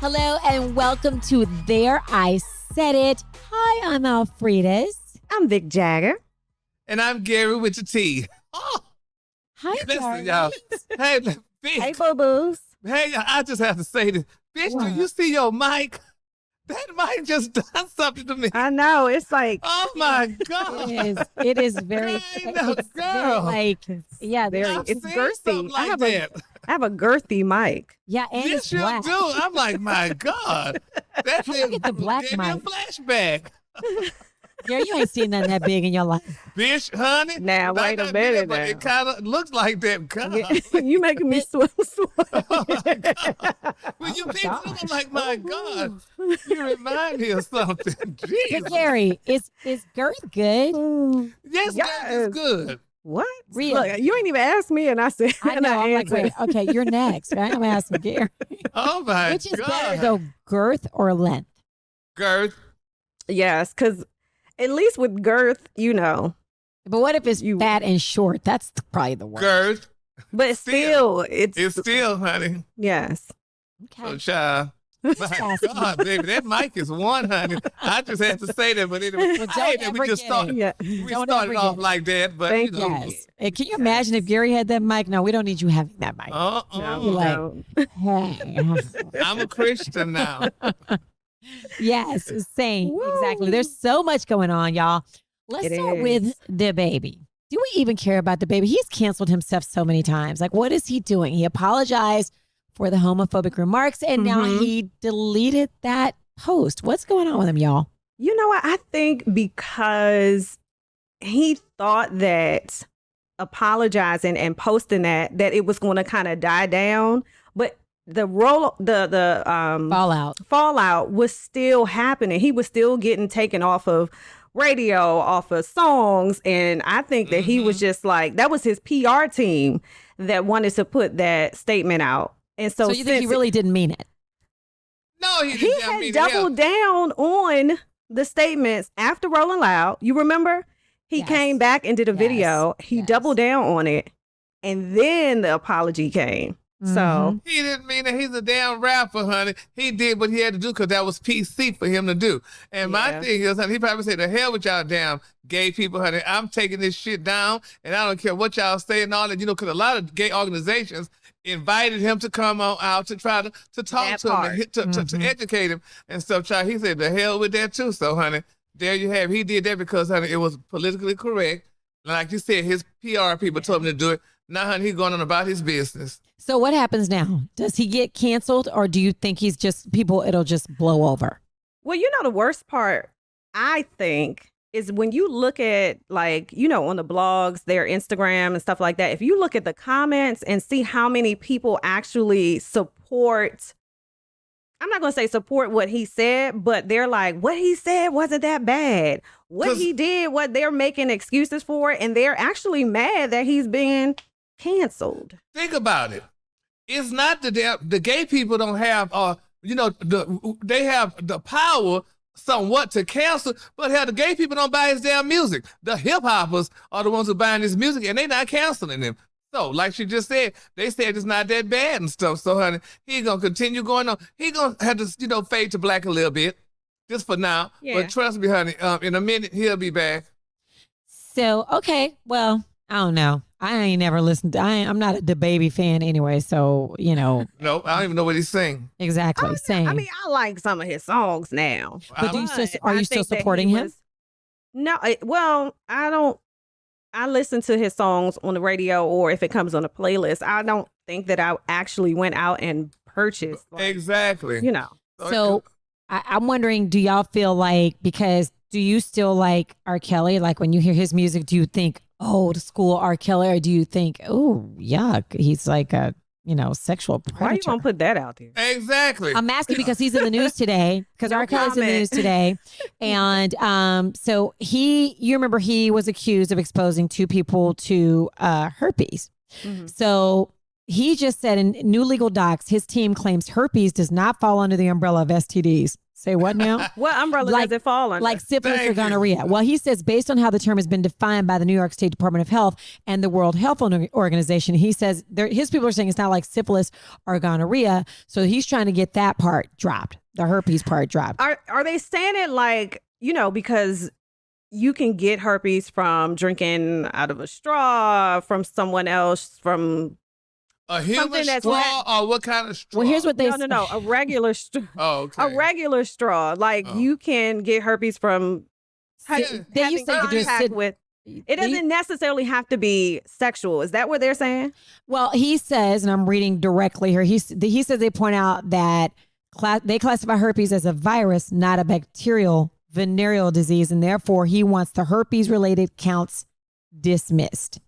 Hello and welcome to There I Said It. Hi, I'm Alfredas. I'm Vic Jagger. And I'm Gary with the T. Oh, Hi, listen, Gary. y'all. Hey, Vic. Hey, boo-boos. Hey, I just have to say this. Bitch, What? do you see your mic? That mic just done something to me. I know. It's like, Oh, my God. It is very, Dang, no, it's very girl. like, yeah, very, I've it's seen girthy. something like I have that. a girthy mic. yeah, and Yes, it's you black. do. I'm like, my God. That thing at the black gave me a mic. flashback. Gary, you ain't seen nothing that big in your life. Bitch, honey. Now, not wait a that minute big, but now. it kind of looks like that. God. You making me sweat. Oh, my God. When you Oh, pick it up, I'm gosh. like, my God. You remind me of something. But Jesus. Gary, is girth good? Yes, Yes. that is good. What? Really? Look, you ain't even asked me, and I said, I and know. I'm like, answered. wait, okay, you're next, right? I'm asking Gary. Oh, my Which is God. better, though, girth or length? Girth. Yes, because at least with girth, you know, But what if it's You- fat and short? That's probably the worst. Girth. but Still. it's It's still, honey. yes. So, Okay. child. My Cassie. God, baby, that mic is one, honey. I just had to say that, but anyway, Well, I hate don't that we ever just get started. it. Yeah. We Don't started ever off get it. like that, but Thank you know. Yes. And can you imagine if Gary had that mic? No, we don't need you having that mic. No, You're like- no. Hey. I'm a Christian now. Yes, same. Woo. Exactly. There's so much going on, y'all. Let's It start is. with DaBaby. Do we even care about DaBaby? He's canceled himself so many times. Like, what is he doing? He apologized for the homophobic remarks, and now Mhm. he deleted that post. What's going on with him, y'all? You know what? I think because he thought that apologizing and posting that it was going to kind of die down, but the fallout was still happening. He was still getting taken off of radio, off of songs, and I think that he was just like, that was his PR team that wanted to put that statement out. And so you think he since really didn't mean it? No, he he didn't. I had mean, doubled down on the statements after Rolling Loud. You remember? He Yes. came back and did a Yes. video. He Yes. doubled down on it. And then the apology came. So He didn't mean that. He's a damn rapper, honey. He did what he had to do because that was PC for him to do. And my Yeah. thing is, honey, he probably said, the hell with y'all damn gay people, honey. I'm taking this shit down, and I don't care what y'all say and all that, because a lot of gay organizations invited him to come on out to try to talk That to part. him, and to educate him and stuff. Child, he said, the hell with that too. So, honey, there you have it. He did that because, honey, it was politically correct. Like you said, his PR people told him to do it. Now, honey, he's going on about his business. So what happens now? Does he get canceled, or do you think he's just it'll just blow over? well, the worst part, I think, is when you look at, like, on the blogs, their Instagram and stuff like that, if you look at the comments and see how many people actually support, I'm not going to say support what he said, but they're like, what he said wasn't that bad. What 'Cause- he did, what they're making excuses for, and they're actually mad that he's being canceled. Think about it. It's not the gay people don't have they have the power somewhat to cancel, but hell, the gay people don't buy his damn music. The hip hoppers are the ones who buying his music, and they not canceling him. So, like she just said, they said it's not that bad and stuff. So, honey, he gonna continue going on. He gonna have to fade to black a little bit, just for now. Yeah. But trust me, honey, in a minute he'll be back. So, okay, well, I don't know. I ain't never listened to, I'm not a DaBaby fan anyway. So, Nope, I don't even know what he's saying. exactly. Same. I mean, I like some of his songs now. But do you still, But are I you still think that he supporting him? was- No, I don't. I listen to his songs on the radio, or if it comes on a playlist. I don't think that I actually went out and purchased, like, Exactly. So I'm wondering, do y'all feel like, because do you still like R. Kelly? Like when you hear his music, do you think, oh, the school R. Kelly, or do you think, oh, yuck, he's like a, sexual predator? why you gonna put that out there? Exactly. I'm asking because he's in the news today, because No R. Kelly's in the comment. news today. And so you remember he was accused of exposing two people to herpes. Mhm. So he just said in new legal docs, his team claims herpes does not fall under the umbrella of STDs. Say what now? What umbrella does it fall under? Like syphilis Thank or gonorrhea. you. Well, he says based on how the term has been defined by the New York State Department of Health and the World Health Organization, he says his people are saying it's not like syphilis or gonorrhea. So he's trying to get that part dropped, the herpes part dropped. Are they saying it like, because you can get herpes from drinking out of a straw, from someone else, from A human something that's straw or what kind of straw? Well, here's what they no, a regular straw. Oh, okay. A regular straw. Like you can get herpes from They having used to just contact sit- with. It doesn't necessarily have to be sexual. Is that what they're saying? Well, he says, and I'm reading directly here, he says they point out that they classify herpes as a virus, not a bacterial venereal disease, and therefore he wants the herpes-related counts dismissed.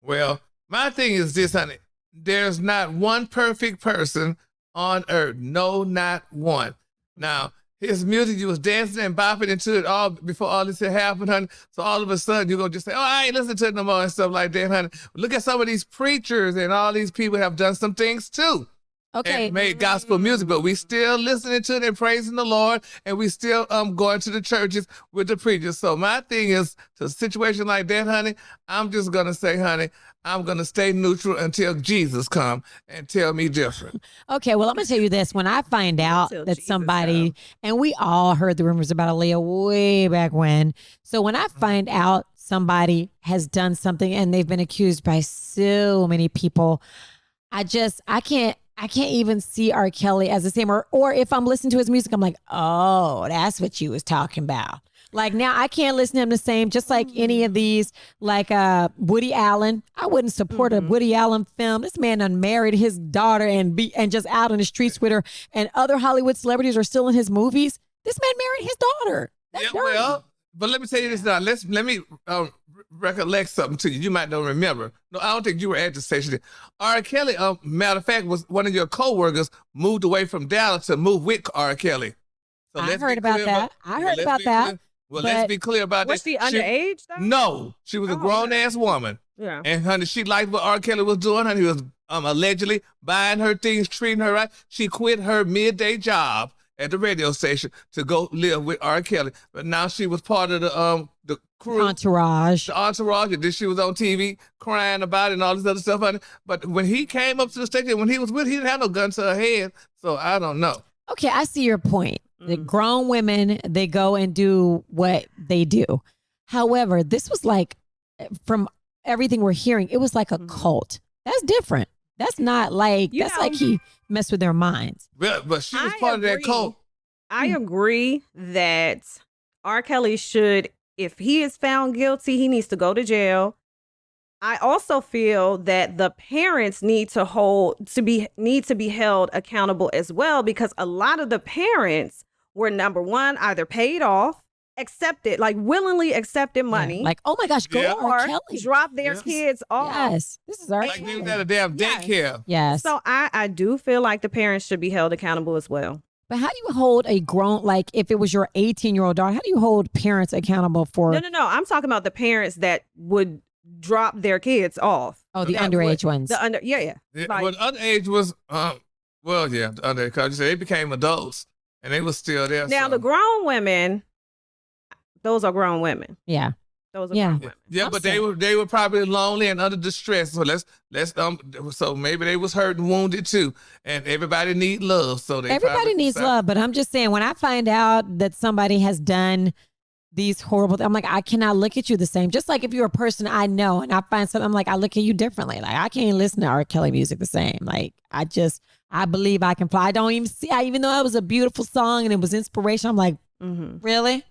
Well, my thing is this, honey. There's not one perfect person on earth. No, not one. Now, his music, you was dancing and bopping into it all before all this had happened, honey. So all of a sudden, you're going to just say, oh, I ain't listening to it no more and stuff like that, honey. Look at some of these preachers and all these people have done some things too. Okay. And made gospel music, but we still listening to it and praising the Lord, and we still going to the churches with the preachers. So my thing is, to a situation like that, honey, I'm just gonna say, honey, I'm gonna stay neutral until Jesus come and tell me different. Okay, well, I'm going to tell you this. When I find out Until that Jesus somebody, comes. and we all heard the rumors about Aaliyah way back when. So when I find out somebody has done something and they've been accused by so many people, I can't even see R. Kelly as the same. Or if I'm listening to his music, I'm like, oh, that's what you was talking about. Like now I can't listen to him the same, just like any of these, like Woody Allen. I wouldn't support a Woody Allen film. This man unmarried his daughter and just out on the streets with her, and other Hollywood celebrities are still in his movies. This man married his daughter. That's dirty. Well, but let me tell you this now. Let me recollect something to you. You might not remember. No, I don't think you were at the station. R. Kelly, matter of fact, was one of your co-workers moved away from Dallas to move with R. Kelly. So I let's heard be about clear that. I heard let's about be that. clear- Well, but- let's be clear about Was that. she underage though? No, she was a Oh, grown-ass woman. Yeah. And honey, she liked what R. Kelly was doing. Honey, he was allegedly buying her things, treating her right. She quit her midday job at the radio station to go live with R. Kelly. But now she was part of the crew, Entourage. the entourage. And then she was on TV crying about it and all this other stuff. Honey. But when he came up to the station, when he was with, he didn't have no gun to her head. So I don't know. Okay, I see your point. The grown women, they go and do what they do. However, this was like, from everything we're hearing, it was like a cult. That's different. That's not like, like he messed with their minds. But she was part of that cult. I agree that R. Kelly should, if he is found guilty, he needs to go to jail. I also feel that the parents need to be held accountable as well, because a lot of the parents were, number one, either paid off, accepted, like willingly accepted money, Like, oh my gosh, go Yeah. R. or Kelly. drop their kids off. Yes, this is R. Like Kelly. he was at a damn Yes. daycare. Yes. So I do feel like the parents should be held accountable as well. But how do you hold a grown, like if it was your 18-year-old daughter, how do you hold parents accountable for? No. I'm talking about the parents that would drop their kids off. Oh, the That underage would- ones. The under, yeah. Yeah, Like- well, the underage was, the underage, because you said they became adults and they was still there. Now so. the grown women, those are grown women. Yeah. Those are Yeah. grown women. Yeah, I'm but saying- they were probably lonely and under distress. So so maybe they was hurt and wounded too. And everybody need love. So Everybody probably needs love, but I'm just saying, when I find out that somebody has done these horrible, I'm like, I cannot look at you the same. Just like if you're a person I know and I find something, I'm like, I look at you differently. Like I can't listen to R. Kelly music the same. Like I believe I can fly. I don't even see, even though it was a beautiful song and it was inspiration, I'm like, really?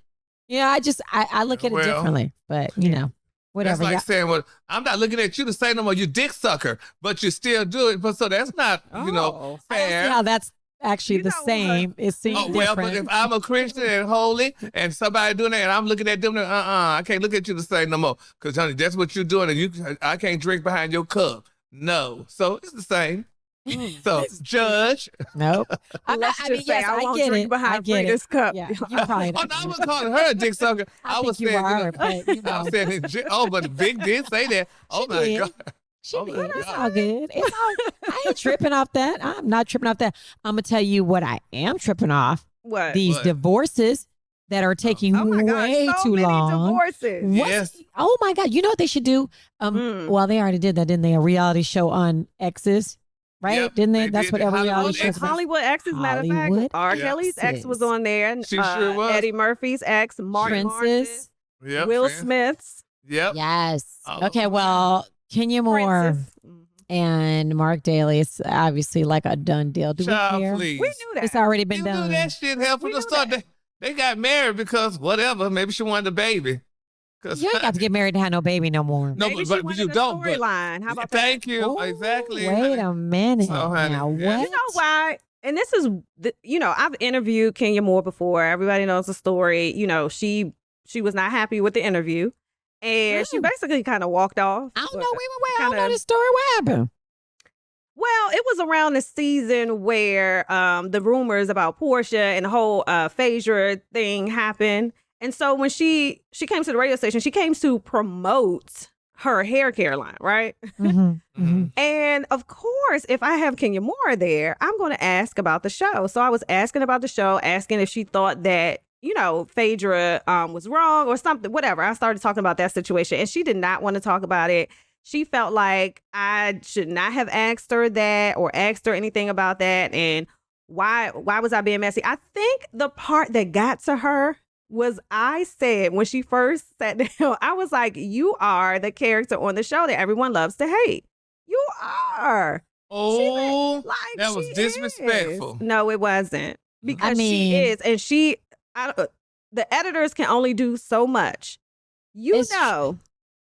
Yeah, I look at it Well, differently, but you know, whatever. That's like saying, well, I'm not looking at you to say no more, you dick sucker, but you still do it. But so that's not, Oh. I don't see fair. how that's actually You the know what? same. It seems Oh, well, different. but if I'm a Christian and holy and somebody doing that and I'm looking at them, I can't look at you to say no more. Because, honey, that's what you're doing and I can't drink behind your cup. No. So it's the same. So, judge. Nope. Let's just say I won't get drink it. behind I get Frida's it. cup. Yeah, you probably Oh, don't. no, I wasn't calling her a dick sucker. I was think you saying, are, but you I know. was saying, oh, but Vic did say that. Oh, She my did. God. She Oh, did. my It's God. all good. It's all, I ain't tripping off that. I'm not tripping off that. I'm going to tell you what I am tripping off. What? These What? divorces that are taking Oh my way gosh, so too many long. divorces. What's- Yes. Oh my God. You know what they should do? Mm. Well, they already did that, didn't they? A reality show on exes, right? Yep, didn't they? they That's did what the every Hollywood reality show It's is about. Hollywood exes, matter of fact. Hollywood R. Yeah. Kelly's ex was exes. on there. She sure was. Eddie Murphy's ex, Mark Princess. Yep, Will fam. Smith's, Yep. Yes. Oh, Okay. Well, Kenya Moore Princess. Mhm. and Mark Daly, it's obviously like a done deal. Do we Child, care? please. We knew that. It's already You been knew done. that shit happened from We the knew start. that. They got married because whatever. Maybe she wanted a baby. Cause You ain't got to get married to have no baby no more. No, Maybe but she wanted you a don't. But storyline. How about that? thank you. Ooh, Exactly. Wait a minute. So, honey, now, yeah. what? You know why? And this is, I've interviewed Kenya Moore before. Everybody knows the story. She was not happy with the interview, and she basically kind of walked off. I don't know. Wait. I don't know kinda- this story. What happened? Well, it was around the season where the rumors about Portia and the whole Phaedra thing happened. And so when she came to the radio station, she came to promote her hair care line, right? Mhm. And of course, if I have Kenya Moore there, I'm going to ask about the show. So I was asking about the show, asking if she thought that, Phaedra was wrong or something, whatever. I started talking about that situation, and she did not want to talk about it. She felt like I should not have asked her that or asked her anything about that. And why was I being messy? I think the part that got to her was I said when she first sat down, I was like, you are the character on the show that everyone loves to hate. You are. Oh, Like, that was she disrespectful. is. No, it wasn't. Because mean- she is. And the editors can only do so much. It's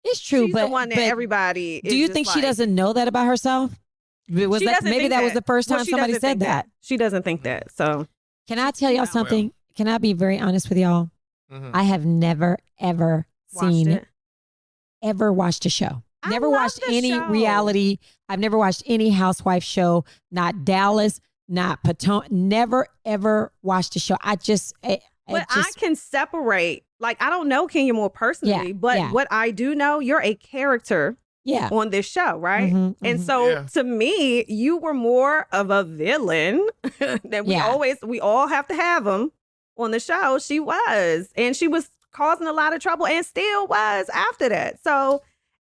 It's true, she's but the one that but everybody is do you just think she like- doesn't know that about herself? Was She that doesn't maybe think that was the first Well, time she somebody doesn't said think that? She doesn't think that. So Can I tell y'all Well. something? Can I be very honest with y'all? Mhm. I have never ever watched seen it. ever watched a show. I Never love watched the any show. reality. I've never watched any housewife show. Not Dallas. Not Potomac. Never ever watched a show. But I can separate. Like, I don't know Kenya Moore personally, but yeah. what I do know, you're a character yeah. on this show, right? Mhm, And mhm. so Yeah. to me, you were more of a villain that Yeah. we all have to have them on the show. She was, and she was causing a lot of trouble and still was after that. So,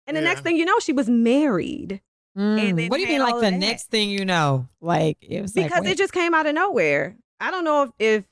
and the Yeah. next thing you know, she was married and then What do you had mean, like all the that. next thing you know? Like it was because like, it just came out of nowhere. I don't know if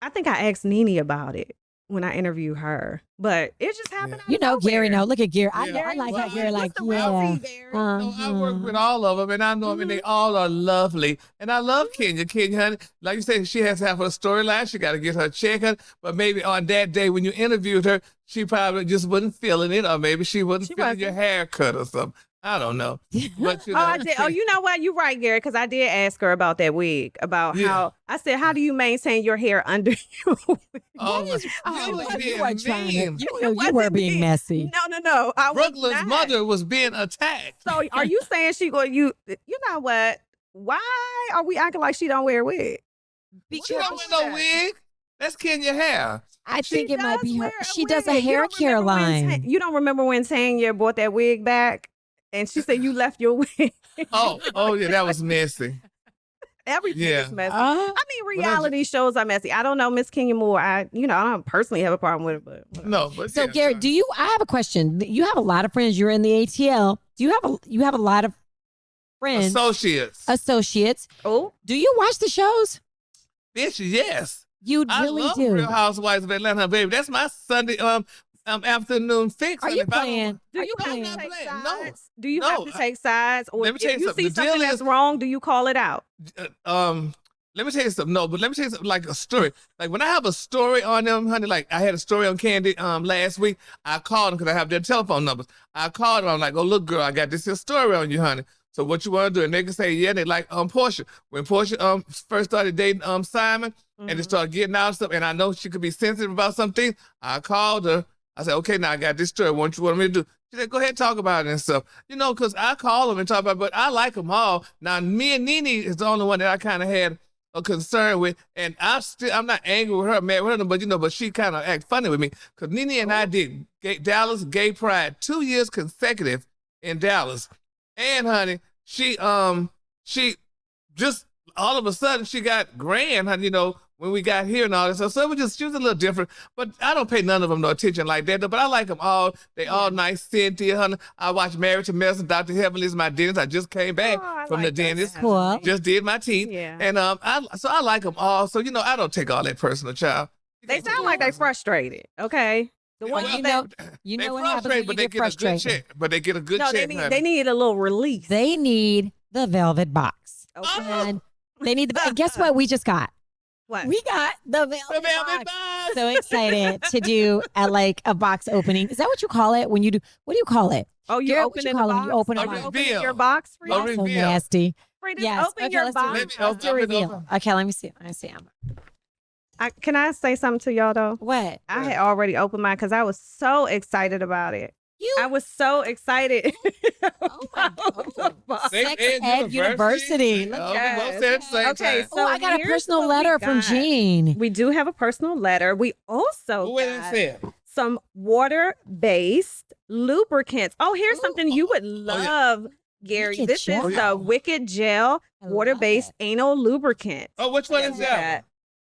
I think I asked Nene about it when I interviewed her, but it just happened. Out you of know, nowhere. Gary. No, look at Gary. I, Yeah. I like Well, how Gary, what's like, the yeah. real tea, Gary? No, I work with Uh-huh. all of them, and I know them, and they all are lovely. And I love Kenya. Kenya, honey, like you said, she has to have her storyline. She got to get her check. But maybe on that day when you interviewed her, she probably just wasn't feeling it, or maybe she wasn't She feeling your wasn't. haircut or something. I don't know. But you know, Oh, I did. Oh, you know what? You're right, Gary, because I did ask her about that wig, about Yeah. how I said, how do you maintain your hair under you? Oh, What is- you oh, was but being weren't trying to- mean. you were wasn't being messy. No. I was Brooklyn's not. mother was being attacked. So are you saying she going, you know what? Why are we acting like she don't wear a wig? She don't wear no wig. That's Kenya hair. I think it might does be her. wear a She does a wig. You hair don't care remember when line. you don't remember when Tanya bought that wig back and she said you left your wig. Oh yeah, that was messy. Everything Yeah. is messy. Uh, I mean, reality shows are messy. I don't know Miss Kenya Moore. I don't personally have a problem with it, but whatever. No, but so yeah, Gary, I have a question. You have a lot of friends. You're in the ATL. Do you have a lot of friends, associates. associates? Oh, Do you watch the shows? Bitch, yes. You I really love do. Real Housewives of Atlanta, baby. That's my Sunday afternoon fix. Are And you if I don't- playing? do Are you you have playing? to take playing. sides? Do you No, have to take sides, or let if me tell you you something. see The something deal that's is- wrong, do you call it out? Let me tell you something. No, but let me tell you something like a story. Like when I have a story on them, honey, like I had a story on Candy last week. I called them because I have their telephone numbers. I called them. I'm like, oh, look, girl, I got this here story on you, honey. So what you want to do? And they can say, yeah, they like Portia. When Portia first started dating Simon and they started getting out and stuff, and I know she could be sensitive about something, I called her. I said, okay, now I got this story. What you want me to do? She said, go ahead and talk about it and stuff. You know, because I call them and talk about it, but I like them all. Now, me and Nene is the only one that I kind of had a concern with, and I'm not angry with her, mad with her, but she kind of act funny with me because Nene and I did Dallas Gay Pride 2 years consecutive in Dallas, And honey, she just all of a sudden she got grand, honey, when we got here and all this stuff. So she was a little different, but I don't pay none of them no attention like that. But I like them all. They all nice. Cynthia, honey. I watch Married to Medicine. Dr. Heavenly is my dentist. I just came back from the dentist. Cool. Just did my teeth. Yeah. And I like them all. So I don't take all that personal, child. They sound like they frustrated. Okay. The Well, ones you they know what happens frustrated, when but you they get get a good frustrated. check. But they get a good no, check. they need a little release. They need the velvet box. Okay. And they need and guess what we just got? What? We got the velvet, The velvet box. box. So excited to do a box opening. Is that what you call it when you do? What do you call it? Oh, you Garrett, open what you in call the it box? when you open a Are box? you opening Reveal. your box? A So reveal. nasty. Frida, Yes. open Okay, your let's box. do it. Let's do Open it reveal. Okay, let me see. Can I say something to y'all though? What? I had already opened mine because I was so excited about it. You I was so excited. Oh my about the box. Sex Ed University. Look Oh, at we both it. said it at the same Okay, time. so I got a here's personal what we letter from got. Jean. We do have a personal letter. We also What did it got say? some water-based lubricants. Oh, here's something you would yeah. love, Gary. Wicked This Gel. is the Wicked Gel I love water-based it. anal lubricant. Oh, which one is that?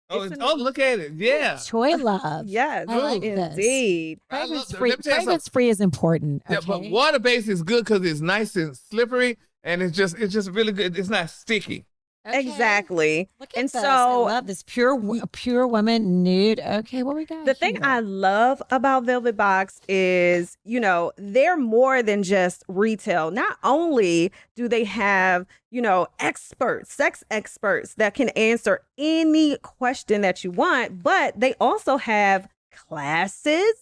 Oh, It's look at it. Yeah. Choy love. Yes, I like this. indeed. I love Fragrance that. free. Let me tell you something. Fragrance free is important. Yeah, Okay? but water based is good because it's nice and slippery, and it's just really good. It's not sticky. Okay. Exactly. Look at And this. I so love this pure woman nude. Okay, what we got? the thing here? I love about Velvet Box is, they're more than just retail. Not only do they have, experts, sex experts that can answer any question that you want, but they also have classes.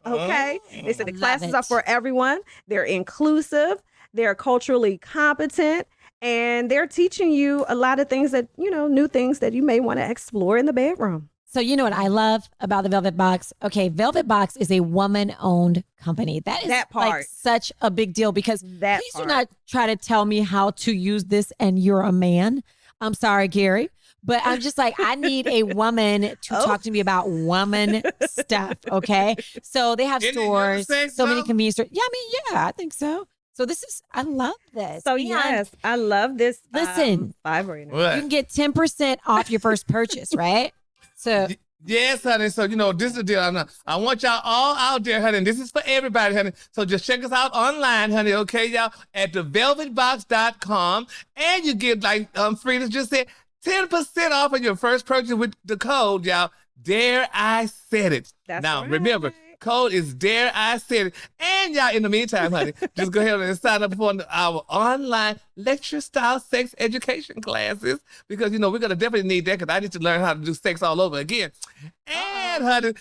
Okay. They said the Love classes it. are for everyone. They're inclusive. They're culturally competent. And they're teaching you a lot of things that, new things that you may want to explore in the bedroom. So you know what I love about the Velvet Box? Okay, Velvet Box is a woman-owned company. That is That like part. such a big deal because That please part. do not try to tell me how to use this and you're a man. I'm sorry, Gary. But I'm just like, I need a woman to Oh. talk to me about woman stuff. Okay. So they have Didn't you stores, say so many so? convenience stores. Yeah, I think so. So I love this. So And yes, I love this. Listen. vibrator. you What? can get 10% off your first purchase, right? So Yes, honey. So, this is the deal. I want y'all all out there, honey. And this is for everybody, honey. So just check us out online, honey. Okay, y'all, at thevelvetbox.com. And you get, like Frida just said, 10% off of your first purchase with the code, y'all. Dare I said it. That's now, right. remember, code is Dare I said it. And y'all, in the meantime, honey, just go ahead and sign up for our online lecture-style sex education classes because, we're going to definitely need that because I need to learn how to do sex all over again. And, honey,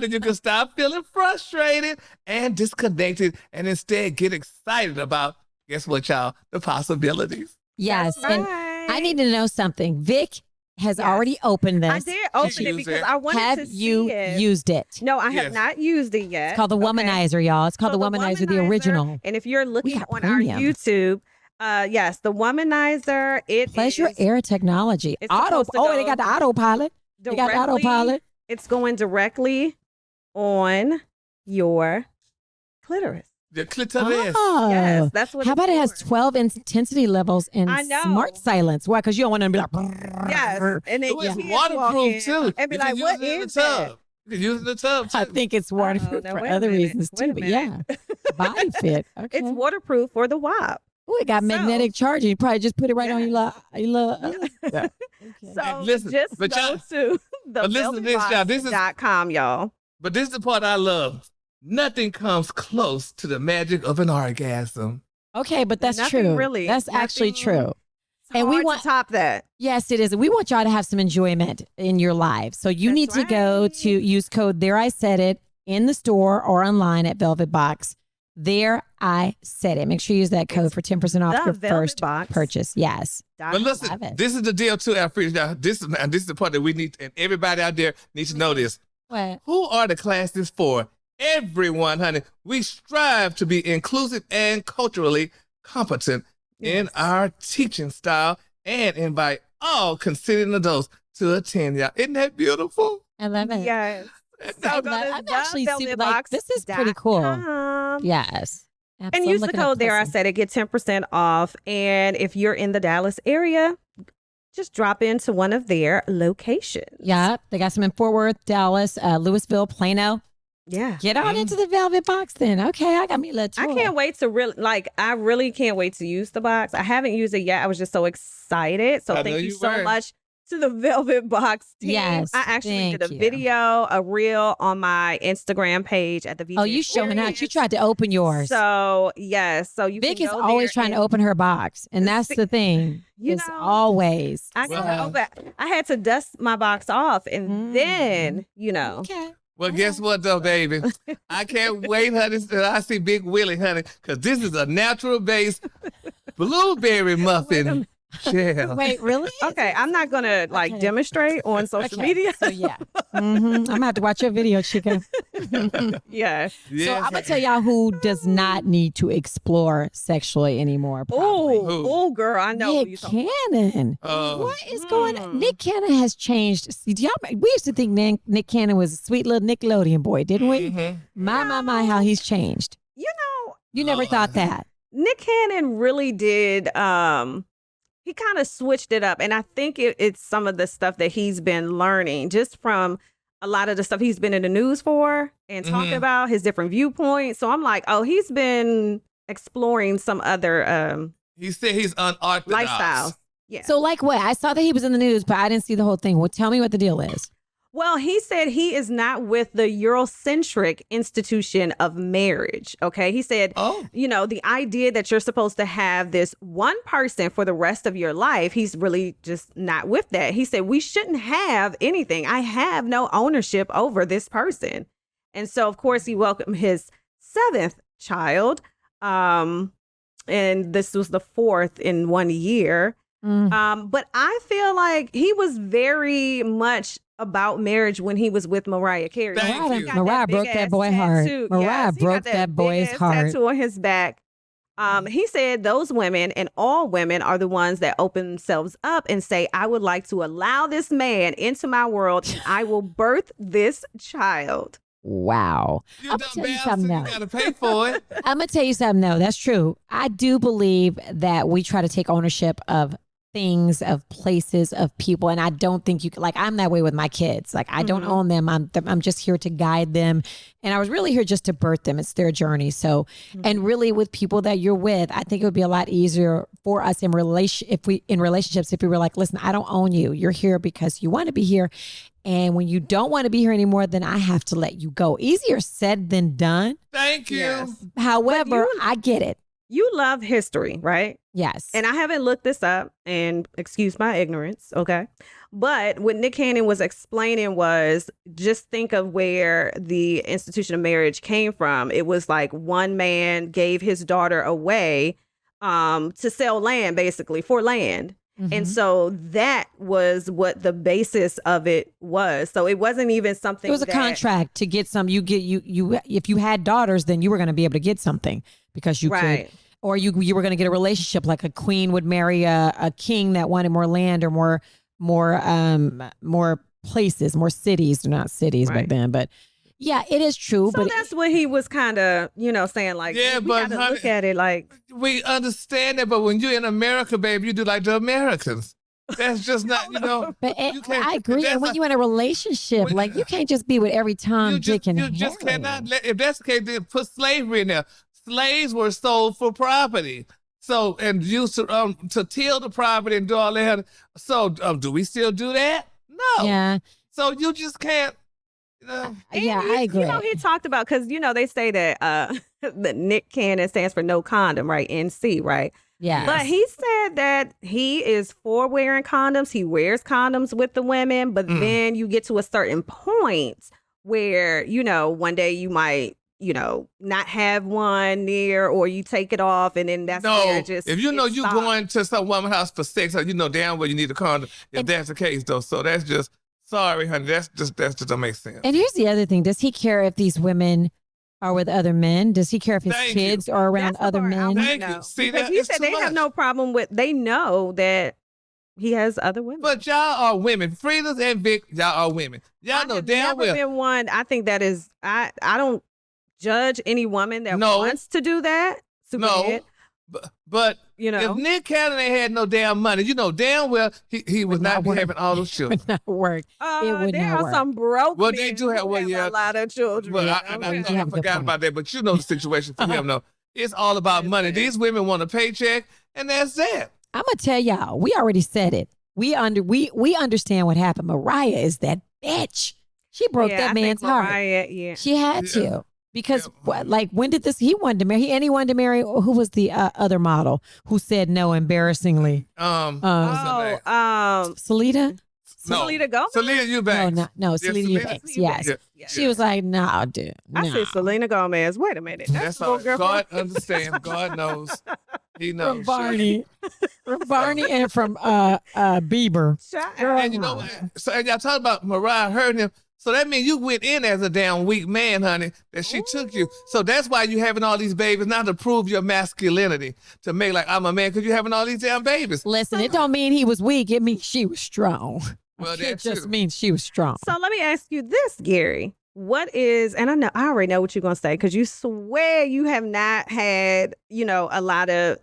you can stop feeling frustrated and disconnected and instead get excited about, guess what, y'all? The possibilities. yes. That's And right. I need to know something. Vic has Yes. already opened this. I did open it used because it. I wanted Have to see you it. used it? No, I Yes. have not used it yet. It's called the Okay. Womanizer, y'all. It's called So the Womanizer, the original. And if you're looking got on premium. our YouTube, yes, the Womanizer. It Pleasure is Air technology. it's Auto. supposed to Oh, they go got the autopilot. They got the directly- autopilot. It's going directly on your clitoris. The clitoris. Oh. Yes, that's what. How it's about it has for. 12 intensity levels and I know. smart silence? Why? Because you don't want to be like. Yes, and then It was kids walk in waterproof, too. and be You can like, use "What it in the is that?" tub. You can use it in the tub, too. I think it's waterproof now for wait a other minute. reasons Wait a too. But yeah, minute. body fit. Okay. It's waterproof for the WAP. Oh, it got So- magnetic charging. You probably just put it right on your So And listen, just but go y'all- to but listen to this, y'all. This is- thevelvetbox.com, y'all. But this is the part I love. Nothing comes close to the magic of an orgasm. Okay, but that's Nothing true. really. That's actually Nothing- true. It's And we hard want- to top that. Yes, it is. We want y'all to have some enjoyment in your lives. So you That's need to go right. to use code There I Said It in the store or online at Velvet Box. There I Said It. Make sure you use that code for 10% off your first purchase. Yes. But Love listen, it. this is the deal too, Alfred. Now, this is the part that we need, and everybody out there needs to know this. What? Who are the classes for? Everyone, honey. We strive to be inclusive and culturally competent in our teaching style and invite all consenting adults to attend. Y'all, isn't that beautiful? I love it. Yes. That's So I go love- to I'm actually super, like, this is pretty cool. thevelvetbox.com. Yes. Apps. And I'm use the looking up code there. I pussy. said it, get 10% off. And if you're in the Dallas area, just drop into one of their locations. Yeah, they got some in Fort Worth, Dallas, Louisville, Plano. Yeah. Get on into the velvet box then. Okay, I got me a little toy. I can't wait to I really can't wait to use the box. I haven't used it yet. I was just so excited. So thank you so much to the Velvet Box team. Yes, I actually did a thank you. video, a reel on my Instagram page at the VJ. Oh, you showing out. You tried to open yours. So, yes. So you Vic can is go always there trying to open her box. And that's the thing. You It's know, always. I gotta open. I had to dust my box off and then, Okay. Well, guess what, though, baby? I can't wait, honey, till I see Big Willie, honey, because this is a natural-based blueberry muffin. Yeah. Wait, really? Okay, I'm not gonna demonstrate on social media. So yeah, I'm gonna have to watch your video, chica. Yeah. So I'm gonna tell y'all who does not need to explore sexually anymore. Probably. Oh, girl, I know. Nick Cannon. What is going on? Nick Cannon has changed. See, we used to think Nick Cannon was a sweet little Nickelodeon boy, didn't we? My, how he's changed. You never thought that. Nick Cannon really did. He kind of switched it up. And I think it's some of the stuff that he's been learning just from a lot of the stuff he's been in the news for and talking about his different viewpoints. So I'm like, oh, he's been exploring some other he said he's unorthodox lifestyles. Yeah. So like what? I saw that he was in the news, but I didn't see the whole thing. Well, tell me what the deal is. Well, he said he is not with the Eurocentric institution of marriage. Okay. He said, the idea that you're supposed to have this one person for the rest of your life, he's really just not with that. He said, we shouldn't have anything. I have no ownership over this person. And so, of course, he welcomed his 7th child. And this was the 4th in 1 year. But I feel like he was very much about marriage when he was with Mariah Carey. Mariah broke that boy heart. Mariah broke that boy's heart. Tattoo on his back. He said those women and all women are the ones that open themselves up and say, I would like to allow this man into my world and I will birth this child. Wow. I'm gonna tell you something now. You gotta pay for it. I'm gonna tell you something. No, that's true. I do believe that we try to take ownership of things, of places, of people, and I don't think you can. Like, I'm that way with my kids. Like, I don't own them. I'm just here to guide them, and I was really here just to birth them. It's their journey. So, and really with people that you're with, I think it would be a lot easier for us in relationships if we were like, listen, I don't own you. You're here because you want to be here. And when you don't want to be here anymore, then I have to let you go. Easier said than done. Thank you. Yes. However, I get it. You love history, right? Yes. And I haven't looked this up, and excuse my ignorance, okay? But what Nick Cannon was explaining was, just think of where the institution of marriage came from. It was like one man gave his daughter away to sell land, basically, for land. And so that was what the basis of it was. So it wasn't even something. It was a contract to get some. You if you had daughters, then you were going to be able to get something because you could, or you were going to get a relationship, like a queen would marry a king that wanted more land or more places, more cities. They're not cities back then, but. Yeah, it is true. So but that's what he was kind of, saying, like, yeah, we but gotta look at it like. We understand that, but when you're in America, baby, you do like the Americans. That's just not, But I agree. And when you're in a relationship, like, you can't just be with every Tom, Dick, and Harry. You just cannot if that's the case, then put slavery in there. Slaves were sold for property. So, and used to till the property and do all that. So, do we still do that? No. Yeah. So you just can't. Yeah, I agree. He talked about, because they say that that Nick Cannon stands for no condom, right? NC, right? Yeah. But he said that he is for wearing condoms. He wears condoms with the women, but then you get to a certain point where one day you might not have one near, or you take it off, and then that's where it just. If you're going to some woman's house for sex, damn well you need a condom. If that's the case, though, so that's just. Sorry, honey, that just don't make sense. And here's the other thing. Does he care if these women are with other men? Does he care if his kids are around other men? Thank you. See, because he said they have no problem with, they know that he has other women. But y'all are women. Frida's and Vic, y'all are women. Y'all know damn well. Been one. I think that is, I don't judge any woman that wants to do that. super No. head. But You know, if Nick Cannon ain't had no damn money, you know damn well he would not be work. having all those It children. would not work. It would there not are work. some broke Well, men they do have- who well, have yeah. a lot of children. But Yeah, I You thought I have a good forgot point. about that. But you know the situation for him, though. It's all about money. These women want a paycheck, and that's that. I'm gonna tell y'all. We already said it. We understand what happened. Mariah is that bitch. She broke Yeah, that I man's think heart. Mariah, yeah. She had Yeah. to. Because Yeah. what, like, when did this? He wanted to marry. And he wanted to marry. Who was the other model who said no? Embarrassingly, What's her name? Selena. No. Selena Gomez? Selena Eubanks. No, Yeah, Selena Eubanks. Yes, Yeah. she was like, "No, dude." I no. said Selena Gomez. Wait a minute. That's That's a all. little girl. God understands. God knows. He knows. From Barney, from Barney, and from Bieber. Shut Girl, up. And you know what? So and y'all talking about Mariah hurting him. So that means you went in as a damn weak man, honey, that she took you. So that's why you having all these babies, not to prove your masculinity, to make like I'm a man, because you having all these damn babies. Listen, it don't mean he was weak. It means she was strong. Well, It that's just true. means she was strong. So let me ask you this, Gary. What is, and I already know what you're going to say, because you swear you have not had, a lot of,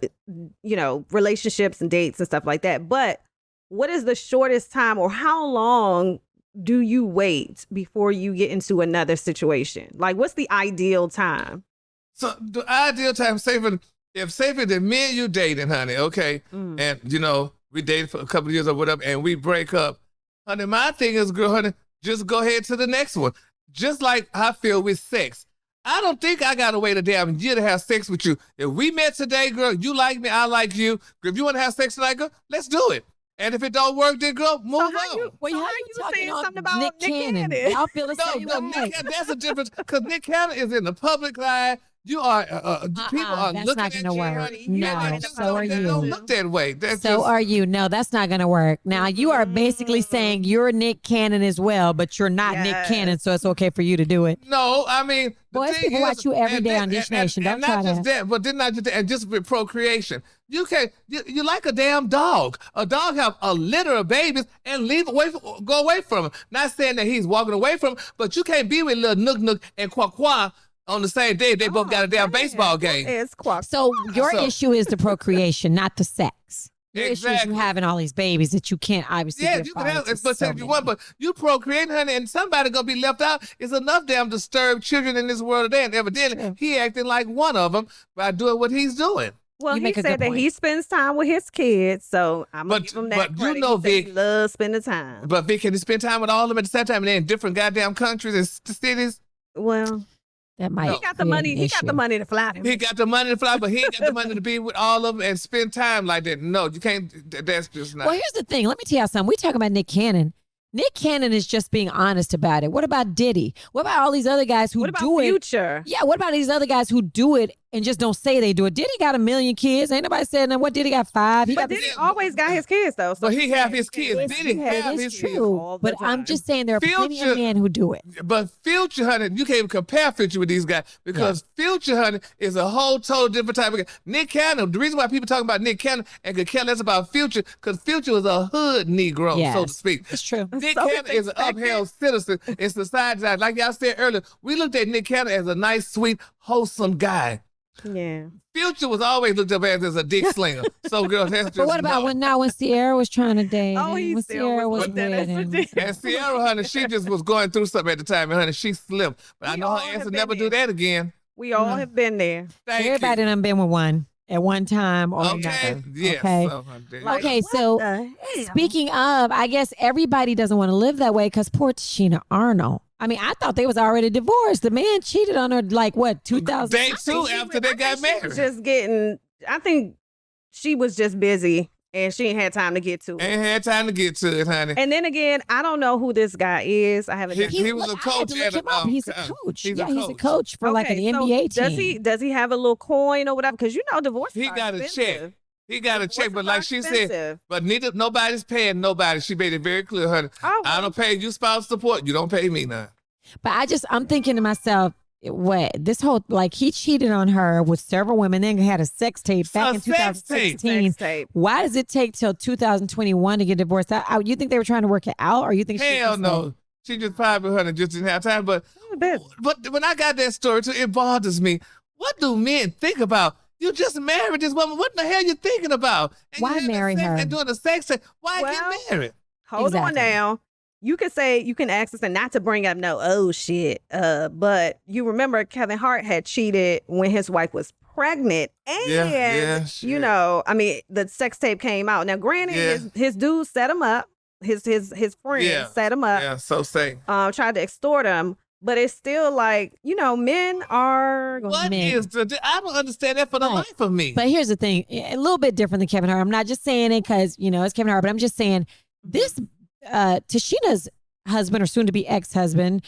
relationships and dates and stuff like that. But what is the shortest time, or how long do you wait before you get into another situation? Like, what's the ideal time? So the ideal time, if the men you dating, honey, okay, and we dated for a couple of years or whatever, and we break up, honey, my thing is, girl, honey, just go ahead to the next one. Just like I feel with sex. I don't think I gotta wait a damn year to have sex with you. If we met today, girl, you like me, I like you. If you want to have sex tonight, girl, let's do it. And if it don't work, then girl, move on. Well, So how how you you talking saying on something about Nick Nick Cannon? Cannon? Y'all feel the No, same no, way. Nick, that's a difference because Nick Cannon is in the public eye. You are, people are that's looking not at gonna you. work. honey. No, Yeah, so are they don't you. look that way. That's So just, are you. No, that's not going to work. Now, you are basically saying you're Nick Cannon as well, but you're not Nick Yes. Cannon, so it's okay for you to do it. No, I mean, the Boys, thing people is, watch you every and day that- on Dish and- Nation. and Don't try not just to. that, but then not just that, and just with procreation. You can't. You like a damn dog. A dog have a litter of babies and go away from him. Not saying that he's walking away from him, but you can't be with little Nook and Quack on the same day. They both got a damn baseball game. It's quack. So your So- issue is the procreation, not the sex. Your issue is Exactly. you having all these babies that you can't obviously Yeah, give you can father have to it, but so if you want, many. but you procreate, honey, and somebody gonna be left out. It's enough damn disturbed children in this world today, and evidently True. he acting like one of them by doing what he's doing. Well, You he make a said good that point. he spends time with his kids, so I'm gonna But- give him that but you credit. know, He said he Vic- loves spending time. But Vic, can you spend time with all of them at the same time, and they're in different goddamn countries and cities? Well, That might he got the create money. an He got the issue. money to fly them. He got the money to fly, but he ain't got the money to be with all of them and spend time like that. No, you can't. That's just not. Well, here's the thing. Let me tell y'all something. We talking about Nick Cannon. Nick Cannon is just being honest about it. What about Diddy? What about all these other guys who What about do it? Future? Yeah, what about these other guys who do it and just don't say they do it? Diddy got 1 million kids. Ain't nobody saying that. What Diddy got 5? He But got Diddy always got his kids though. So But he have his kids. It's- Did he have it his is kids? true. all the But I'm time. just saying there are plenty Future- of men who do it. But Future, honey, you can't even compare Future with these guys because Future, honey, is a whole total different type of guy. Nick Cannon, the reason why people talking about Nick Cannon and could care less about Future, because Future was a hood Negro, so Yes. to speak. It's true. Nick So Cannon is an expected. upheld citizen in society. Like y'all said earlier, we looked at Nick Cannon as a nice, sweet, wholesome guy. Yeah. Future was always looked up as a dick slinger. So, girl, that's just But what about when Sierra was trying to date? Oh, him, he when still Sierra was was looked at with as a him. dick. And Sierra, honey, she just was going through something at the time, and honey, she's slim. But I We know all her have answer been never do there. that again. We all have been there. Thank Everybody you. done been with one at one time or Okay. another. Yes. Okay. So, there you Like, go. Okay, what so the hell? speaking of, I guess everybody doesn't want to live that way because poor Tashina Arnold. I mean, I thought they was already divorced. The man cheated on her like what, 2000? Day two after they got She married. was just getting. I think she was just busy and she ain't had time to get to it. Ain't had time to get to it, honey. And then again, I don't know who this guy is. I haven't. He was a I had coach to look at him up. He's a coach. he's yeah, a he's a coach. coach for like an Okay, so NBA team. Does he have a little coin or whatever? Because divorce. He are got a expensive. check. He got a check, Divorces but are like she said, expensive. but nobody's paying nobody. She made it very clear, honey. Oh, I don't pay you spouse support. You don't pay me now. But I'm thinking to myself, what this whole like he cheated on her with several women, then had a sex tape back A in sex tape. 2016. Sex tape. Why does it take till 2021 to get divorced? You think they were trying to work it out, or you think? she Hell just no. She just probably, honey, just didn't have time. But A bit. when I got that story too, it bothers me. What do men think about? You just married this woman. What the hell you thinking about? And Why marry her? And doing the sex thing. Why get married? Hold on now. You can ask us, and not to bring up shit. But you remember Kevin Hart had cheated when his wife was pregnant, and the sex tape came out. Now, granted, his dude set him up. His friend set him up. Yeah, so say. Tried to extort him. But it's still like, men are... I don't understand that for the life of me. But here's the thing. A little bit different than Kevin Hart. I'm not just saying it because, it's Kevin Hart, but I'm just saying this, Tashina's husband or soon-to-be ex-husband,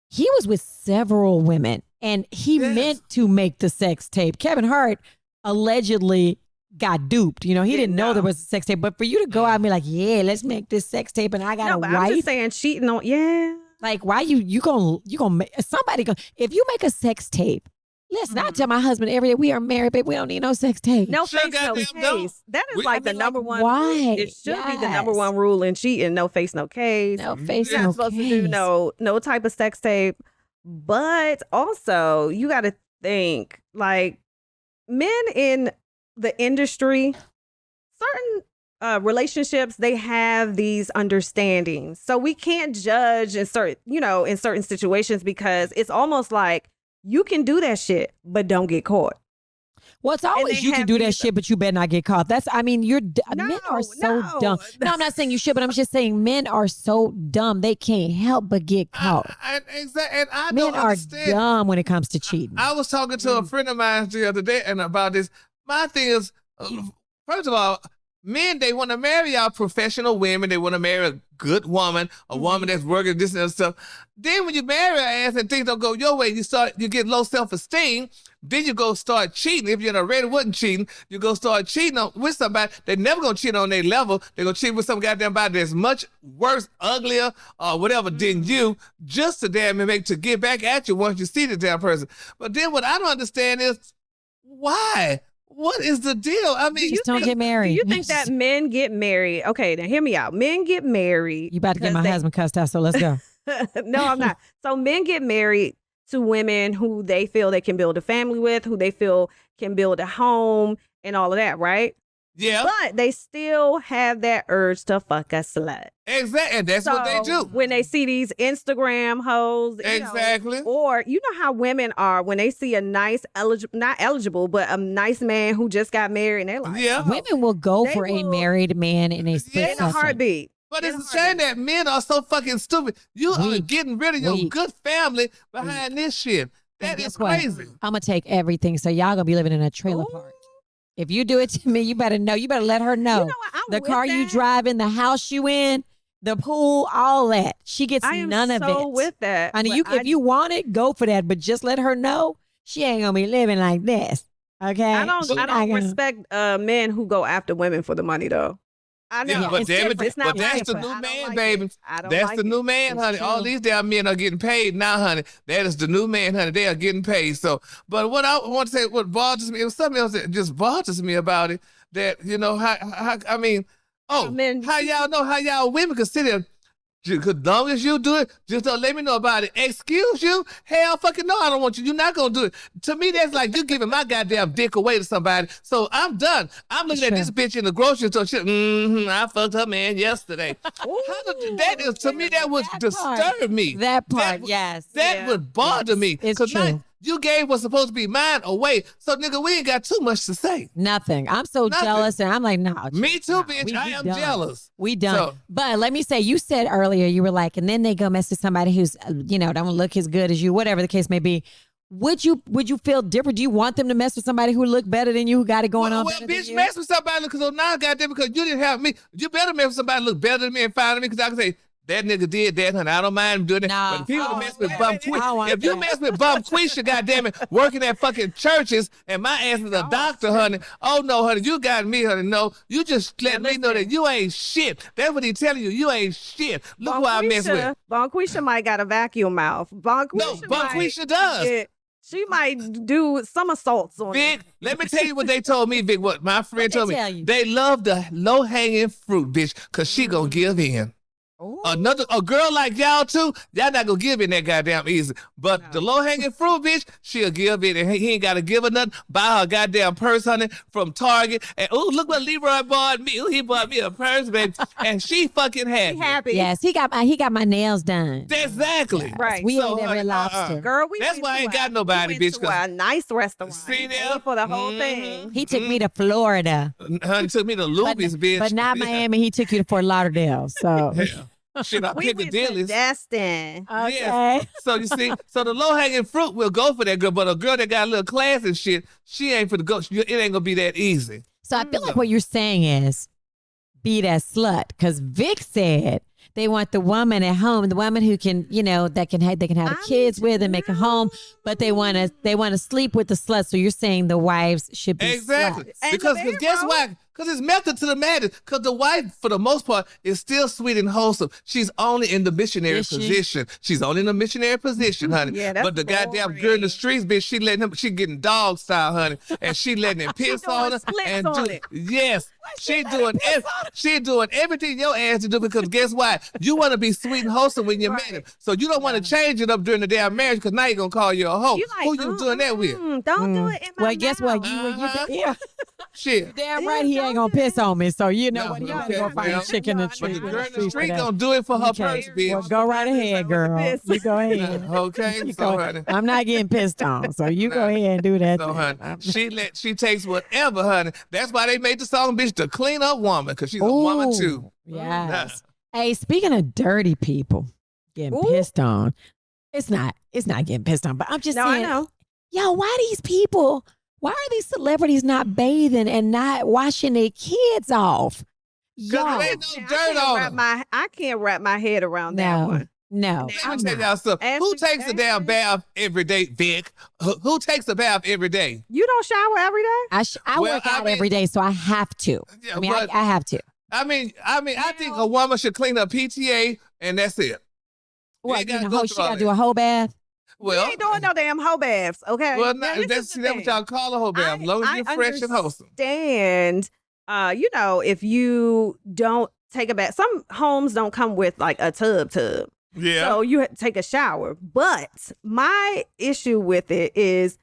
he was with several women and he meant to make the sex tape. Kevin Hart allegedly got duped. He didn't know there was a sex tape. But for you to go out and be like, yeah, let's make this sex tape and I got a wife. I'm just saying cheating on, Like, why you gonna make somebody go? If you make a sex tape, listen, I tell my husband every day, we are married, babe. We don't need no sex tape. No face, no case. That is the number one. Why? Rule. It should be the number one rule in cheating. No face, no case. No face, You're no not supposed case. to do no type of sex tape. But also, you got to think like men in the industry, certain relationships, they have these understandings. So we can't judge in certain situations because it's almost like you can do that shit, but don't get caught. Well, it's always you can do that shit, but you better not get caught. Men are so dumb. No, I'm not saying you should, but I'm just saying men are so dumb. They can't help but get caught. Exactly. And I Men don't are understand. dumb when it comes to cheating. I was talking to a friend of mine the other day and about this. My thing is, first of all, men, they want to marry our professional women. They want to marry a good woman, a woman that's working this and that stuff. Then when you marry her ass and things don't go your way, you get low self-esteem. Then you go start cheating. If you already wasn't cheating, you go start cheating with somebody. They're never going to cheat on their level. They're going to cheat with some goddamn body that's much worse, uglier, or whatever than you, just to to get back at you once you see the damn person. But then what I don't understand is, why? What is the deal? I mean, just don't get married. Do you think that men get married? Okay, now hear me out. Men get married. You about to get my husband cussed out, so let's go. No, I'm not. So men get married to women who they feel they can build a family with, who they feel can build a home and all of that, right? Yeah. But they still have that urge to fuck a slut. Exactly. And that's what they do. When they see these Instagram hoes. Exactly. Or you know how women are when they see a nice, not eligible, but a nice man who just got married and they're like, women will go for a married man in a split in a heartbeat. But it's a shame that men are so fucking stupid. You are getting rid of your good family behind this shit. That is crazy. I'm going to take everything. So y'all going to be living in a trailer park. If you do it to me, you better know. You better let her know. You know what? The car you drive in, the house you in, the pool, all that. She gets none of it. I am so with that. Honey, if you want it, go for that. But just let her know she ain't going to be living like this. Okay? I don't respect men who go after women for the money, though. I know. Yeah, but that's the new man, baby. That's the new man, honey. All these damn men are getting paid now, honey. That is the new man, honey. They are getting paid. So, but what I want to say, what bothers me, it was something else that just bothers me about it. That how y'all know how y'all women can sit there. As long as you do it, just don't let me know about it. Excuse you? Hell fucking no, I don't want you. You're not going to do it. To me, that's like you giving my goddamn dick away to somebody. So I'm done. I'm looking at this bitch in the grocery store. I fucked her man yesterday. That would disturb me. That part, yes. That would bother me. It's true. You gave what's supposed to be mine away. So, nigga, we ain't got too much to say. Nothing. I'm so jealous. And I'm like, no. Me too, bitch. I am jealous. We done. But let me say, you said earlier, you were like, and then they go mess with somebody who's, don't look as good as you, whatever the case may be. Would you feel different? Do you want them to mess with somebody who look better than you, who got it going on? Well, bitch, mess with somebody because now, goddamn, because you didn't have me. You better mess with somebody who look better than me and finer than me because I can say, that nigga did that, honey. I don't mind doing that. No. But if you mess with Bum Quisha, if you mess with Bum Quisha, goddamn it, working at fucking churches, and my ass is a doctor, honey. Oh no, honey, you got me, honey. No, you just let me know that you ain't shit. That's what he telling you. You ain't shit. Look who I mess with. Bum Quisha might got a vacuum mouth. Bum Quisha does. She might do somersaults on Vic, let me tell you what they told me, Vic. What my friend told me. They love the low-hanging fruit, bitch, because she gonna give in. A girl like y'all too, y'all not gonna give in that goddamn easy. But the low hanging fruit bitch, she'll give it, and he ain't gotta give her nothing. Buy her a goddamn purse, honey, from Target. And look what Leroy bought me. He bought me a purse, baby, and she fucking happy. Happy. Yes, he got my nails done. Exactly. Yes, Right. We So, ain't never honey, lobster. Girl, That's why I ain't got nobody, bitch. To a nice restaurant. See there? Paid for the whole thing. He took me to Florida, Honey took me to Luby's, bitch. but not Miami. He took you to Fort Lauderdale. So Yeah. Shit, I We pick went the to dealies. Destin. okay. Yes. So you see, so the low hanging fruit will go for that girl, but a girl that got a little class and shit, she ain't for the go. It ain't gonna be that easy. So I feel like what you're saying is be that slut, because Vic said they want the woman at home, the woman who can, that can have, they can have the kids with and make a home, but they want to sleep with the slut. So you're saying the wives should be Exactly. sluts. Because guess why? Because it's method to the madness. Because the wife, for the most part, is still sweet and wholesome. She's only in the missionary position. She's only in the missionary position, honey. Yeah, that's but the goddamn girl in the streets, bitch, she getting dog style, honey, and she letting him piss on her and on do it. Yes, she doing everything your ass to do. Because guess why? You want to be sweet and wholesome when you marry him, so you don't want to change it up during the damn marriage. Because now you're gonna call you a hoe. Who you doing that with? Don't do it in my Well, guess what? You Shit. damn right he ain't gonna piss on me. So you know No, what? You okay, gonna find well, a chick in the But tree. the girl in the street gonna do it for her purse, bitch. Well, go right ahead, girl. You go ahead. Okay, You so go- honey. I'm not getting pissed on, so you go ahead and do that. So, thing. honey, she takes whatever, honey. That's why they made the song, bitch, the clean up woman, because she's a woman too. Yes. Hey, speaking of dirty people getting pissed on, it's not getting pissed on, but I'm just saying, I know. yo, why are these celebrities not bathing and not washing their kids off? Yo, Because there ain't no dirt on them. I can't wrap my head around that one. no. Let me tell y'all something. Who takes a damn bath every day, Vic? Who takes a bath every day? You don't shower every day? I work out every day, so I have to. Yeah, I mean, but- I have to. I think a woman should clean up PTA and that's it. What, ain't gotta go she through all got to that. do a whole bath? We ain't doing no damn hoe baths, okay? well, Now, not, this is the that's what thing. y'all call a whole bath. As long as you're fresh and wholesome. Understand, if you don't take a bath, some homes don't come with like a tub. Yeah. So you take a shower. But my issue with it is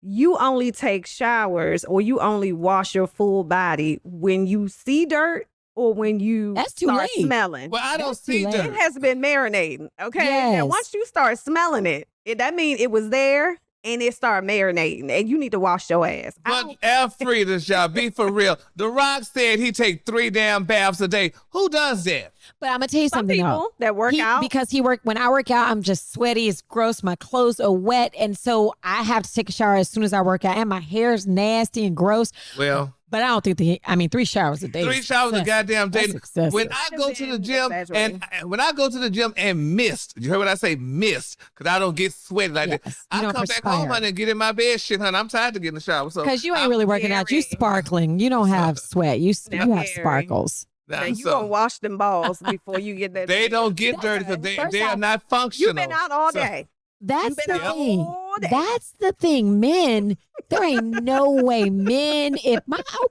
you only take showers or you only wash your full body when you see dirt or when you That's too start late. smelling. Well, I don't That's too see late. dirt. It has been marinating, okay? Yes. And once you start smelling it, that means it was there and it started marinating and you need to wash your ass. But Alfreda's y'all, be for real. The Rock said he take 3 damn baths a day. Who does that? But I'm gonna tell you Some something people though. that work out. Because when I work out, I'm just sweaty. It's gross. My clothes are wet, and so I have to take a shower as soon as I work out. And my hair's nasty and gross. Well, But I don't think 3 showers a day. 3 showers a goddamn day. That's excessive. When I go to the gym and mist, you heard what I say, mist, because I don't get sweaty like that. Yes, you I don't come back perspire. home, honey, and get in my bed, shit, honey. I'm tired to get in the shower. So Because you ain't really working out. You very- sparkling. You don't have sweat. You have Very. sparkles. Now, you so gonna wash them balls before you get that. they don't get dirty because First they are off, not functional. You've been out all So- day. That's been the out thing. all day. That's the thing. Men, there ain't no way. Men, I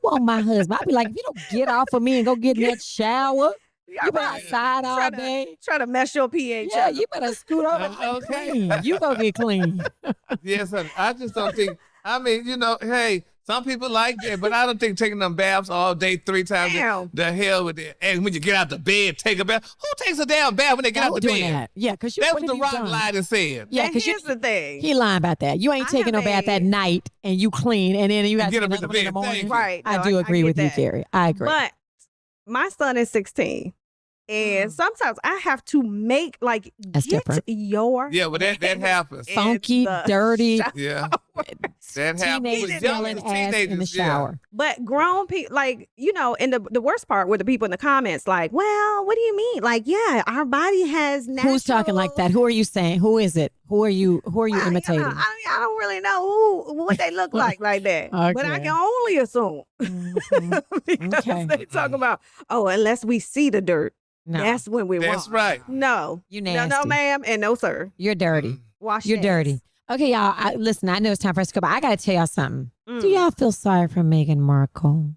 want my husband, I'd be like, if you don't get off of me and go get in that shower, you been right. outside all Try to- day. Try to mess your pH. Yeah, up. you better scoot over and Okay. clean. You go get clean. Yes, honey. I just don't think. I mean, hey, some people like that, but I don't think taking them baths all day 3 times. Damn. The hell with it. And when you get out the bed, take a bath. Who takes a damn bath when they get out the doing bed? that. Yeah, because That's what the Rock lied and said. Yeah, And because here's the thing. he lying about that. You ain't I taking no have bath at a- night and you clean and then you got to get get up in another the one in the bed. morning. Thank you. Right. I no, do agree get with you, that. Carrie. I agree. But my son is 16. And sometimes I have to make That's get different. your Yeah, but that happens. in Funky, the dirty, Yeah. That happens. teenagers With young smelling ass teenagers, in the shower. But grown people, and the worst part with the people in the comments, like, well, what do you mean? Like, yeah, our body has natural. Who's talking like that? Who are you saying? Who is it? Who are you imitating? I don't really know what they look like that. But I Okay. can only assume Mhm. because Okay. they talk about, unless we see the dirt, No, that's when we That's want. right. No, you no, nasty. no, ma'am, and no, sir. You're dirty. Wash You're your ass. dirty. Okay, y'all. Listen, I know it's time for us to go, but I got to tell y'all something. Do Mm. y'all feel sorry for Meghan Markle?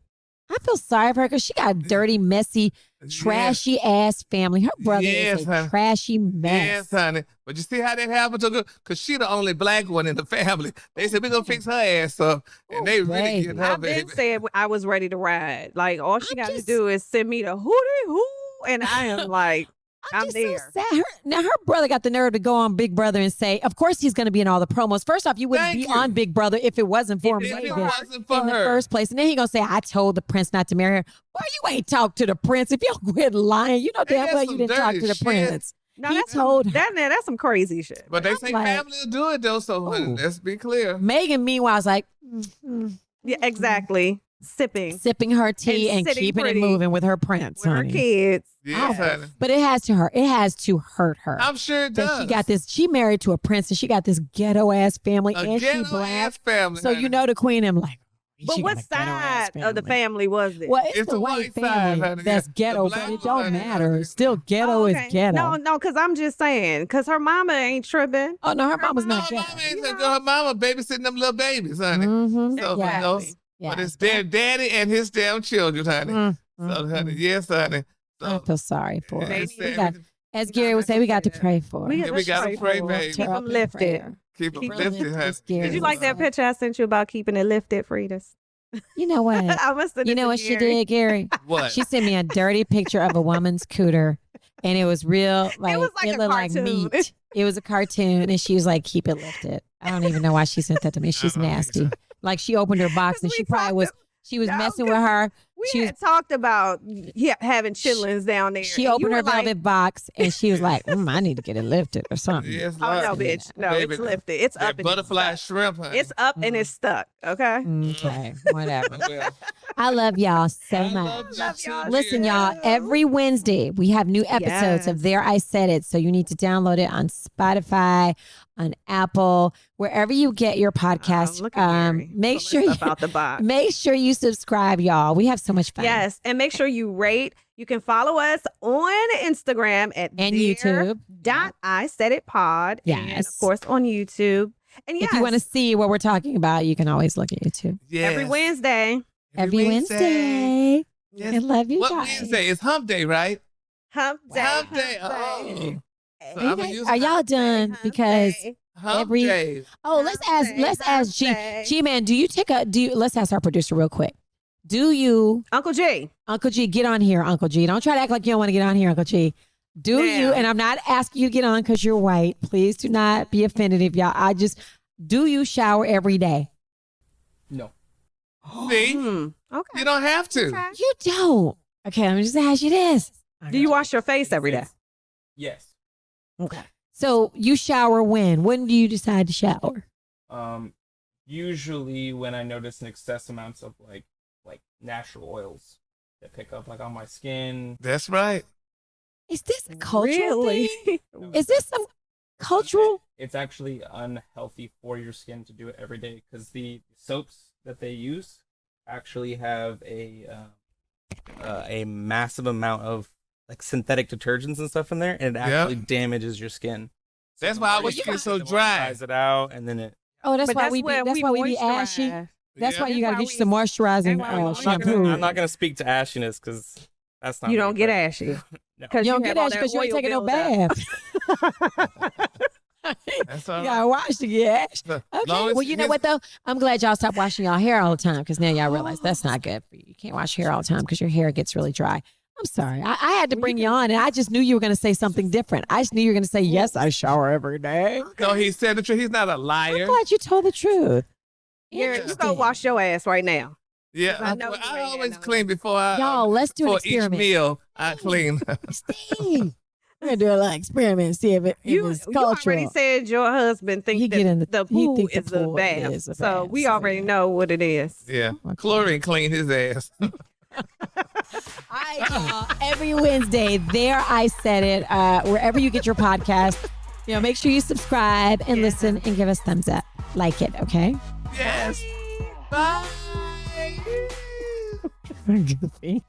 I feel sorry for her because she got a dirty, messy trashy ass family. Her brother is a trashy mess. Yes, honey. But you see how that happened to her? Because she the only black one in the family. They said, we're going to fix her ass up. And they really get her, I've baby. been said I was ready to ride. Like, all she got to do is send me the hootie-hoo. And I am like, I'm there. So sad. Now, her brother got the nerve to go on Big Brother and say, of course he's going to be in all the promos. First off, you wouldn't be on Big Brother if it wasn't for Meghan in the first place. And then he going to say, I told the prince not to marry her. Boy, you ain't talk to the prince. If you don't quit lying, you know damn well you didn't talk to the prince. No, he told her. That's some crazy shit. But they say family will do it, though, so honey, let's be clear. Meghan, meanwhile, is like, yeah, exactly. Sipping her tea and keeping it moving with her prince, with honey. her kids. Yes, honey. But it has to hurt her. I'm sure it does. She married to a prince and she got this ghetto ass family and she black. Family, so honey. You know the queen, I'm like, but what side of the family was it? Well, it's the white family side, that's ghetto, but it don't matter. Still ghetto is ghetto. No, because I'm just saying, because her mama ain't tripping. Oh, no, her mama's not ghetto. Her mama babysitting them little babies, honey. Mm-hmm. So, exactly. But it's their daddy and his damn children, honey. So, honey, yes, honey. So, I feel sorry for her. As Gary would say, we got to pray for her. We got to pray, baby. Keep them lifted. Keep them lifted, honey. Did you like that picture I sent you about keeping it lifted, Fridas? You know what? You know what she did, Gary? What? She sent me a dirty picture of a woman's cooter, and it was real. Like, it looked like meat. It was a cartoon, and she was like, "Keep it lifted." I don't even know why she sent that to me. She's nasty. Like, she opened her box, and she probably was. She was messing with her. We had talked about having chitlins down there. She opened her velvet box and she was like, I need to get it lifted or something. Yes, oh, no, bitch. No, baby, it's lifted. It's up. And butterfly shrimp, honey. It's up and it's stuck. Okay? Okay, whatever. I love y'all so much. Love y'all. Listen, y'all, every Wednesday we have new episodes of There I Said It. So you need to download it on Spotify, on Apple, wherever you get your podcast. Make sure you subscribe, y'all. We have so much fun. Yes, and make sure you rate. You can follow us on Instagram at YouTube. I Said It Pod. Yes, and of course on YouTube. And if you want to see what we're talking about, you can always look at YouTube. Yes. Every Wednesday. Every Wednesday. Yes. I love you guys. What Wednesday? It's Hump Day, right? Hump Day. Hump Day. Oh. So are y'all done? Because day. Let's ask G-Man, let's ask our producer real quick. Do you, Uncle G, get on here, Uncle G. Don't try to act like you don't want to get on here, Uncle G. You, and I'm not asking you to get on because you're white. Please do not be offended if y'all, do you shower every day? No. See? Okay. You don't have to. Okay. You don't. Okay, let me just ask you this. Do you wash your face every day? Yes. Okay. So you shower when? When do you decide to shower? Usually when I notice an excess amounts of like natural oils that pick up like on my skin. That's right. Is this a cultural thing? Is this some cultural? It's actually unhealthy for your skin to do it every day because the soaps that they use actually have a massive amount of like synthetic detergents and stuff in there, and it actually damages your skin. So that's why our skin's so dry. Dries it out, and then it. Oh, that's why we be ashy. That's why you gotta get you some moisturizing shampoo. I'm not gonna speak to ashiness because that's not. You don't get ashy. No. You don't get ashy because you ain't taking no bath. That's all right. You gotta wash to get ash. Okay. Well, you know what though? I'm glad y'all stopped washing y'all hair all the time because now y'all realize that's not good for you. You can't wash your hair all the time because your hair gets really dry. I'm sorry. I had to bring you on, and I just knew you were going to say something different. I just knew you were going to say, yes, I shower every day. No, he said the truth. He's not a liar. I'm glad you told the truth. You go wash your ass right now. Yeah, I always clean before I. Y'all, let's do an experiment. Each meal, I clean. Steve, we're going to do a little experiment and see if it's cultural. You already said your husband thinks the pool is a bath. So we already know what it is. Yeah, chlorine clean his ass. All right, y'all. Every Wednesday, There I Said It. Wherever you get your podcast, make sure you subscribe and listen and give us thumbs up. Like it, okay? Yes. Bye. Goofy.